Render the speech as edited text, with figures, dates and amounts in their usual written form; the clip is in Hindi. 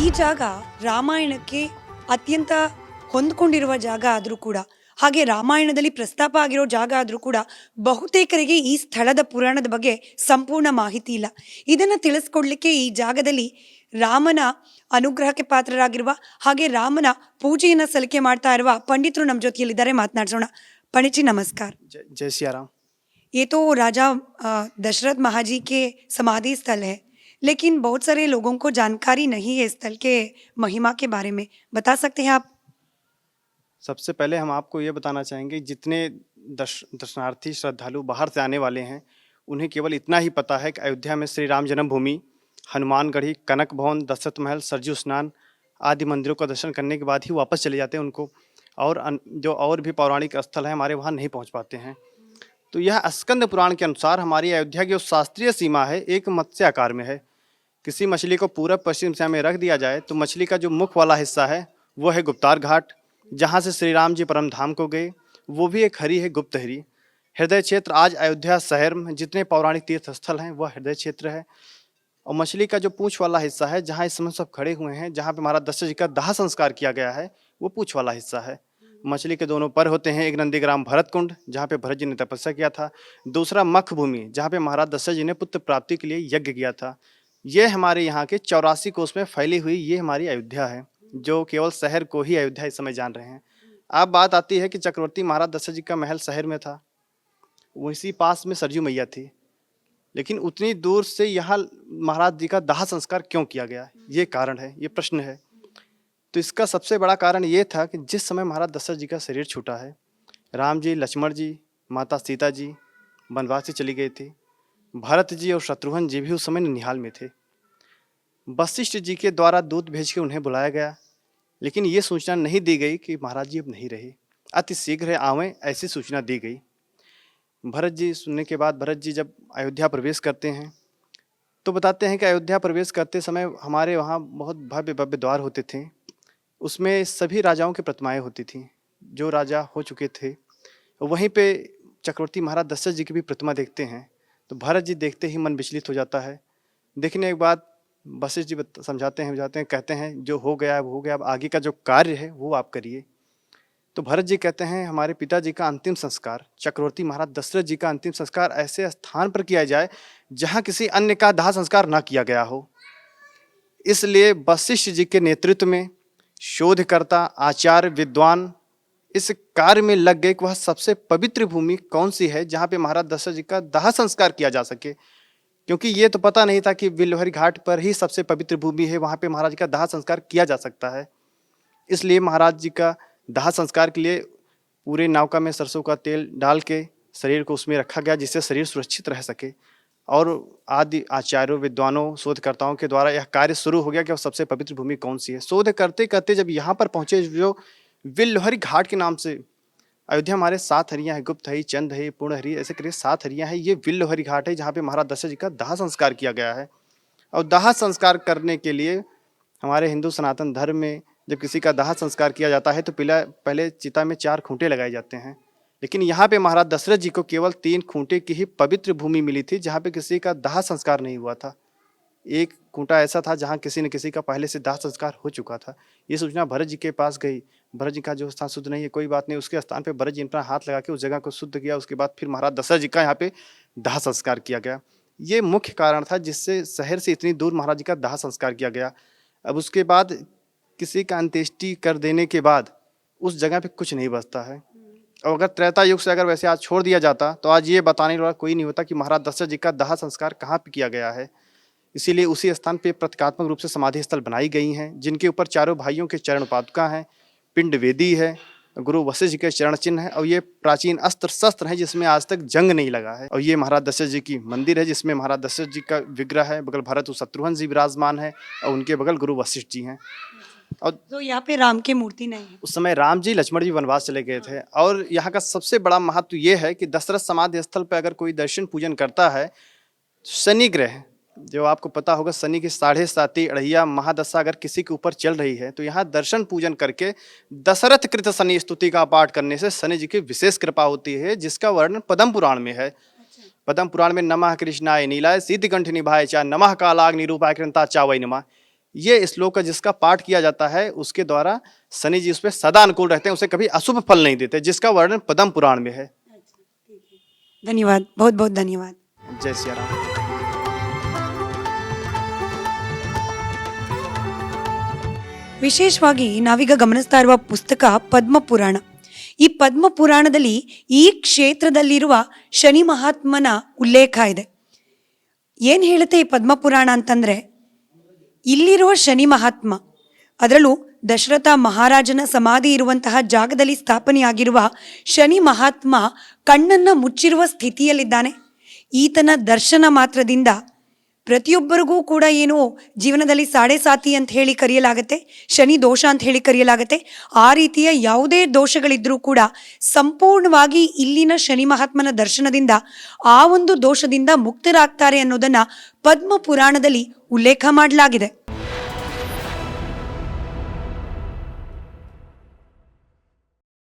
ಈ ಜಾಗ ರಾಮಾಯಣಕ್ಕೆ ಅತ್ಯಂತ ಹೊಂದ್ಕೊಂಡಿರುವ ಜಾಗ ಆದರೂ ಕೂಡ, ಹಾಗೆ ರಾಮಾಯಣದಲ್ಲಿ ಪ್ರಸ್ತಾಪ ಆಗಿರೋ ಜಾಗ ಆದರೂ ಕೂಡ ಬಹುತೇಕರಿಗೆ ಈ ಸ್ಥಳದ ಪುರಾಣದ ಬಗ್ಗೆ ಸಂಪೂರ್ಣ ಮಾಹಿತಿ ಇಲ್ಲ. ಇದನ್ನು ತಿಳಿಸ್ಕೊಡ್ಲಿಕ್ಕೆ ಈ ಜಾಗದಲ್ಲಿ ರಾಮನ ಅನುಗ್ರಹಕ್ಕೆ ಪಾತ್ರರಾಗಿರುವ ಹಾಗೆ ರಾಮನ ಪೂಜೆಯನ್ನು ಸಲ್ಲಿಕೆ ಮಾಡ್ತಾ ಇರುವ ಪಂಡಿತರು ನಮ್ಮ ಜೊತೆಯಲ್ಲಿದ್ದಾರೆ. ಮಾತನಾಡಿಸೋಣ. पंडित जी नमस्कार। जय सिया राम। ये तो राजा दशरथ महाजी के समाधि स्थल है, लेकिन बहुत सारे लोगों को जानकारी नहीं है इस स्थल के महिमा के बारे में। बता सकते हैं आप? सबसे पहले हम आपको ये बताना चाहेंगे, जितने दर्शनार्थी श्रद्धालु बाहर से आने वाले हैं उन्हें केवल इतना ही पता है कि अयोध्या में श्री राम जन्मभूमि, हनुमानगढ़ी, कनक भवन, दशरथ महल, सरजू स्नान आदि मंदिरों का दर्शन करने के बाद ही वापस चले जाते हैं। उनको और जो और भी पौराणिक स्थल हैं हमारे वहाँ नहीं पहुँच पाते हैं। तो यह स्कंद पुराण के अनुसार हमारी अयोध्या की जो शास्त्रीय सीमा है एक मत्स्य आकार में है। किसी मछली को पूरब पश्चिम दिशा में रख दिया जाए तो मछली का जो मुख वाला हिस्सा है वो है गुप्तार घाट, जहाँ से श्री राम जी परम धाम को गए। वो भी एक हरी है, गुप्त हरी। हृदय क्षेत्र आज अयोध्या शहर में जितने पौराणिक तीर्थ स्थल हैं वह हृदय क्षेत्र है। और मछली का जो पूँछ वाला हिस्सा है, जहाँ इस समय सब खड़े हुए हैं, जहाँ पे महाराज दशरथ जी का दाह संस्कार किया गया है, वो पूँछ वाला हिस्सा है। मछली के दोनों पर होते हैं, एक नंदीग्राम भरत कुंड जहाँ पे भरत जी ने तपस्या किया था, दूसरा मख भूमि जहाँ पे महाराज दशरथ जी ने पुत्र प्राप्ति के लिए यज्ञ किया था। ये हमारे यहाँ के 84 कोस में फैली हुई ये हमारी अयोध्या है, जो केवल शहर को ही अयोध्या इस समय जान रहे हैं। अब बात आती है कि चक्रवर्ती महाराज दशरथ जी का महल शहर में था, वैसी पास में सरजू मैया थी, लेकिन उतनी दूर से यहाँ महाराज जी का दाह संस्कार क्यों किया गया, ये कारण है, ये प्रश्न है। तो इसका सबसे बड़ा कारण ये था कि जिस समय महाराज दशरथ जी का शरीर छूटा है, राम जी, लक्ष्मण जी, माता सीता जी वनवास से चली गई थी, भरत जी और शत्रुघ्न जी भी उस समय ननिहाल में थे। वशिष्ठ जी के द्वारा दूत भेज के उन्हें बुलाया गया, लेकिन ये सूचना नहीं दी गई कि महाराज जी अब नहीं रहे, अति शीघ्र आवें, ऐसी सूचना दी गई। भरत जी सुनने के बाद भरत जी जब अयोध्या प्रवेश करते हैं तो बताते हैं कि अयोध्या प्रवेश करते समय हमारे वहाँ बहुत भव्य भव्य द्वार होते थे, उसमें सभी राजाओं की प्रतिमाएं होती थीं जो राजा हो चुके थे। वहीं पे चक्रवर्ती महाराज दशरथ जी की भी प्रतिमा देखते हैं तो भरत जी देखते ही मन विचलित हो जाता है। देखने के बाद वशिष्ठ जी समझाते हैं, कहते हैं जो हो गया है वो हो गया, अब आगे का जो कार्य है वो आप करिए। तो भरत जी कहते हैं हमारे पिताजी का अंतिम संस्कार, चक्रवर्ती महाराज दशरथ जी का अंतिम संस्कार ऐसे स्थान पर किया जाए जहाँ किसी अन्य का दाह संस्कार ना किया गया हो। इसलिए वशिष्ठ जी के नेतृत्व में शोधकर्ता, आचार्य, विद्वान इस कार्य में लग गए कि वह सबसे पवित्र भूमि कौन सी है जहाँ पे महाराज दशरथ जी का दाह संस्कार किया जा सके, क्योंकि ये तो पता नहीं था कि बिल्हरी घाट पर ही सबसे पवित्र भूमि है, वहाँ पे महाराज का दाह संस्कार किया जा सकता है। इसलिए महाराज जी का दाह संस्कार के लिए पूरे नौका में सरसों का तेल डाल के शरीर को उसमें रखा गया, जिससे शरीर सुरक्षित रह सके। और आदि आचार्यों, विद्वानों, शोधकर्ताओं के द्वारा यह कार्य शुरू हो गया कि सबसे पवित्र भूमि कौन सी है। शोध करते करते जब यहाँ पर पहुँचे, जो बिल्हरी घाट के नाम से अयोध्या हमारे 7 हरियाँ हैं, गुप्त हरी, चंद हरी, पूर्ण हरी, ऐसे करीब 7 हरियाँ हैं। ये बिल्हरी घाट है जहाँ पे महाराज दशरथ जी का दाह संस्कार किया गया है। और दाह संस्कार करने के लिए हमारे हिंदू सनातन धर्म में जब किसी का दाह संस्कार किया जाता है तो पहले चिता में 4 खूंटे लगाए जाते हैं, लेकिन यहाँ पे महाराज दशरथ जी को केवल 3 खूंटे की ही पवित्र भूमि मिली थी जहाँ पे किसी का दाह संस्कार नहीं हुआ था। एक खूंटा ऐसा था जहाँ किसी न किसी का पहले से दाह संस्कार हो चुका था। ये सूचना भरत जी के पास गई। भरत जी का जो स्थान शुद्ध नहीं है, कोई बात नहीं, उसके स्थान पे भरत जी ने अपना हाथ लगा के उस जगह को शुद्ध किया। उसके बाद फिर महाराज दशरथ जी का यहाँ पे दाह संस्कार किया गया। ये मुख्य कारण था जिससे शहर से इतनी दूर महाराज जी का दाह संस्कार किया गया। अब उसके बाद किसी का अंत्येष्टि कर देने के बाद उस जगह पे कुछ नहीं बचता है। और अगर त्रेता युग से अगर वैसे आज छोड़ दिया जाता तो आज ये बताने वाला कोई नहीं होता कि महाराज दशरथ जी का दाह संस्कार कहाँ पे किया गया है। इसीलिए उसी स्थान पे प्रतीकात्मक रूप से समाधि स्थल बनाई गई हैं, जिनके ऊपर चारों भाइयों के चरण पादुका हैं, पिंड वेदी है, गुरु वशिष्ठ जी के चरण चिन्ह है, और ये प्राचीन अस्त्र शस्त्र हैं जिसमें आज तक जंग नहीं लगा है। और ये महाराज दशरथ जी की मंदिर है जिसमें महाराज दशरथ जी का विग्रह है, बगल भरत और शत्रुघ्न जी विराजमान है और उनके बगल गुरु वशिष्ठ जी हैं। और तो यहाँ पे राम की मूर्ति नहीं है। उस समय राम जी, लक्ष्मण जी वनवास चले गए थे। और यहाँ का सबसे बड़ा महत्व ये है कि दशरथ समाधि स्थल पर अगर कोई दर्शन पूजन करता है, शनि ग्रह जो आपको पता होगा, शनि की 7.5 अढ़ैया महादशा अगर किसी के ऊपर चल रही है तो यहाँ दर्शन पूजन करके दशरथ कृत शनि स्तुति का पाठ करने से शनि जी की विशेष कृपा होती है, जिसका वर्णन पद्म पुराण में है। पद्म पुराण में नमः कृष्णाय नीलाय सिद्धकंठ निभाय चा, नमः कालाग्नि रूपाय कृंता चा वै नमः, ये श्लोक है जिसका पाठ किया जाता है, उसके द्वारा शनि जी उस पर सदा अनुकूल रहते हैं, उसे कभी अशुभ फल नहीं देते, जिसका वर्णन पद्म पुराण में है। धन्यवाद, बहुत बहुत धन्यवाद. जय सिया राम। ವಿಶೇಷವಾಗಿ ನಾವೀಗ ಗಮನಿಸ್ತಾ ಇರುವ ಪುಸ್ತಕ ಪದ್ಮ ಪುರಾಣ. ಈ ಪದ್ಮ ಪುರಾಣದಲ್ಲಿ ಈ ಕ್ಷೇತ್ರದಲ್ಲಿರುವ ಶನಿ ಮಹಾತ್ಮನ ಉಲ್ಲೇಖ ಇದೆ. ಏನು ಹೇಳುತ್ತೆ ಈ ಪದ್ಮ ಪುರಾಣ ಅಂತಂದರೆ, ಇಲ್ಲಿರುವ ಶನಿ ಮಹಾತ್ಮ, ಅದರಲ್ಲೂ ದಶರಥ ಮಹಾರಾಜನ ಸಮಾಧಿ ಇರುವಂತಹ ಜಾಗದಲ್ಲಿ ಸ್ಥಾಪನೆಯಾಗಿರುವ ಶನಿ ಮಹಾತ್ಮ ಕಣ್ಣನ್ನು ಮುಚ್ಚಿರುವ ಸ್ಥಿತಿಯಲ್ಲಿದ್ದಾನೆ. ಈತನ ದರ್ಶನ ಮಾತ್ರದಿಂದ ಪ್ರತಿಯೊಬ್ಬರಿಗೂ ಕೂಡ ಏನು ಜೀವನದಲ್ಲಿ ಸಾಡೆ ಸಾತಿ ಅಂತ ಹೇಳಿ ಕರೆಯಲಾಗತ್ತೆ, ಶನಿ ದೋಷ ಅಂತ ಹೇಳಿ ಕರೆಯಲಾಗತ್ತೆ. ಆ ರೀತಿಯ ಯಾವುದೇ ದೋಷಗಳಿದ್ರೂ ಕೂಡ ಸಂಪೂರ್ಣವಾಗಿ ಇಲ್ಲಿನ ಶನಿ ಮಹಾತ್ಮನ ದರ್ಶನದಿಂದ ಆ ಒಂದು ದೋಷದಿಂದ ಮುಕ್ತರಾಗ್ತಾರೆ ಅನ್ನೋದನ್ನ ಪದ್ಮ ಪುರಾಣದಲ್ಲಿ ಉಲ್ಲೇಖ ಮಾಡಲಾಗಿದೆ.